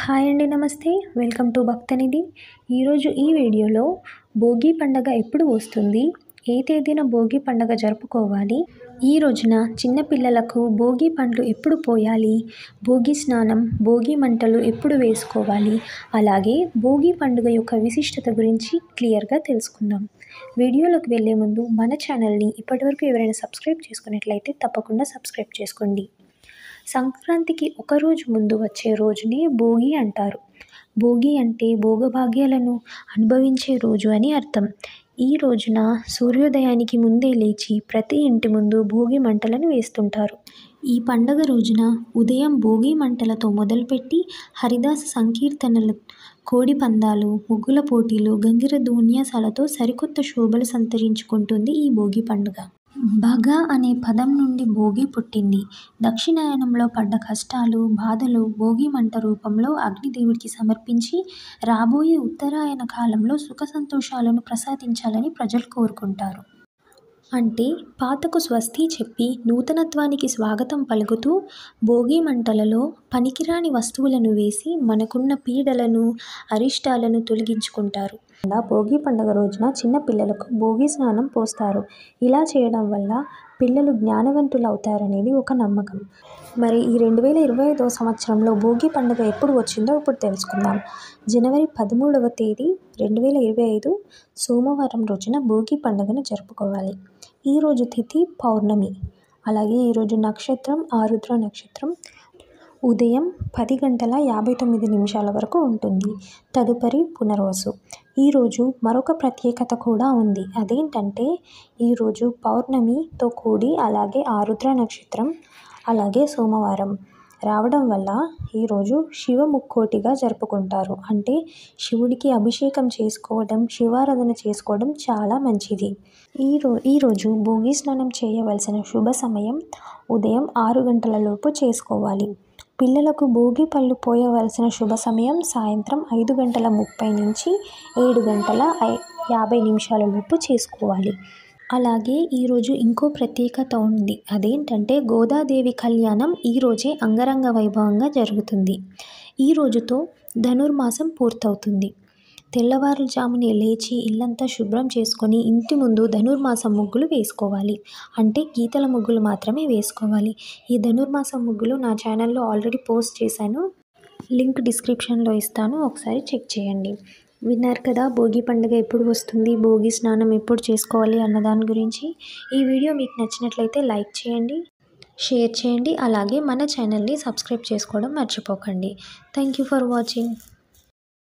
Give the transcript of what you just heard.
Hi అండి. నమస్తే. Welcome to Bhaktanidhi. ఈరోజు ఈ వీడియోలో భోగి పండగ ఎప్పుడు వస్తుంది, ఏ తేదీన భోగి పండగ జరుపుకోవాలి, ఈ రోజున చిన్న పిల్లలకు భోగి పండ్లు ఎప్పుడు పోయాలి, భోగి స్నానం, భోగి మంటలు ఎప్పుడు వేసుకోవాలి, అలాగే భోగి పండుగ యొక్క విశిష్టత గురించి క్లియర్గా తెలుసుకుందాం. వీడియోలోకి వెళ్ళే ముందు మన ఛానల్ని ఇప్పటివరకు ఎవరైనా సబ్స్క్రైబ్ చేసుకున్నట్లయితే తప్పకుండా సబ్స్క్రైబ్ చేసుకోండి. సంక్రాంతికి ఒకరోజు ముందు వచ్చే రోజునే భోగి అంటారు. భోగి అంటే భోగభాగ్యాలను అనుభవించే రోజు అని అర్థం. ఈ రోజున సూర్యోదయానికి ముందే లేచి ప్రతి ఇంటి ముందు భోగి మంటలను వేస్తుంటారు. ఈ పండగ రోజున ఉదయం భోగి మంటలతో మొదలుపెట్టి హరిదాస సంకీర్తనలు, కోడి పందాలు, ముగ్గుల పోటీలు, గంగిరెద్దు విన్యాసాలతో సరికొత్త శోభలు సంతరించుకుంటుంది ఈ భోగి పండుగ. భగ అనే పదం నుండి భోగి పుట్టింది. దక్షిణాయనంలో పడ్డ కష్టాలు, బాధలు భోగి మంట రూపంలో అగ్నిదేవుడికి సమర్పించి రాబోయే ఉత్తరాయణ కాలంలో సుఖ సంతోషాలను ప్రసాదించాలని ప్రజలు కోరుకుంటారు. అంటే పాతకు స్వస్తి చెప్పి నూతనత్వానికి స్వాగతం పలుకుతూ భోగి మంటలలో పనికిరాని వస్తువులను వేసి మనకున్న పీడలను, అరిష్టాలను తొలగించుకుంటారు. భోగి పండుగ రోజున చిన్న పిల్లలకు భోగి స్నానం పోస్తారు. ఇలా చేయడం వల్ల పిల్లలు జ్ఞానవంతులు అవుతారనేది ఒక నమ్మకం. మరి ఈ 2025వ సంవత్సరంలో భోగి పండుగ ఎప్పుడు వచ్చిందో ఇప్పుడు తెలుసుకుందాం. జనవరి 13వ తేదీ 2025 సోమవారం రోజున భోగి పండుగను జరుపుకోవాలి. ఈరోజు తిథి పౌర్ణమి. అలాగే ఈరోజు నక్షత్రం ఆరుద్ర నక్షత్రం. ఉదయం 10:59 వరకు ఉంటుంది. తదుపరి పునర్వసు. ఈరోజు మరొక ప్రత్యేకత కూడా ఉంది. అదేంటంటే ఈరోజు పౌర్ణమితో కూడి అలాగే ఆరుద్ర నక్షత్రం అలాగే సోమవారం రావడం వల్ల ఈరోజు శివ ముక్కోటిగా జరుపుకుంటారు. అంటే శివుడికి అభిషేకం చేసుకోవడం, శివారాధన చేసుకోవడం చాలా మంచిది. ఈరోజు భోగి స్నానం చేయవలసిన శుభ సమయం ఉదయం 6 గంటల లోపు చేసుకోవాలి. పిల్లలకు భోగి పళ్ళు పోయవలసిన శుభ సమయం సాయంత్రం 5:30 నుంచి 7:50 లోపు చేసుకోవాలి. అలాగే ఈరోజు ఇంకో ప్రత్యేకత ఉంది. అదేంటంటే గోదాదేవి కళ్యాణం ఈరోజే అంగరంగ వైభవంగా జరుగుతుంది. ఈ రోజుతో ధనుర్మాసం పూర్తవుతుంది. తెల్లవారుజామునే లేచి ఇల్లంతా శుభ్రం చేసుకొని ఇంటి ముందు ధనుర్మాసం ముగ్గులు వేసుకోవాలి. అంటే గీతల ముగ్గులు మాత్రమే వేసుకోవాలి. ఈ ధనుర్మాసం ముగ్గులు నా ఛానల్లో ఆల్రెడీ పోస్ట్ చేశాను. లింక్ డిస్క్రిప్షన్లో ఇస్తాను, ఒకసారి చెక్ చేయండి. విన్నారు కదా భోగి పండుగ ఎప్పుడు వస్తుంది, భోగి స్నానం ఎప్పుడు చేసుకోవాలి అన్న దాని గురించి. ఈ వీడియో మీకు నచ్చినట్లయితే లైక్ చేయండి, షేర్ చేయండి, అలాగే మన ఛానల్ని సబ్స్క్రైబ్ చేసుకోవడం మర్చిపోకండి. Thank you for watching.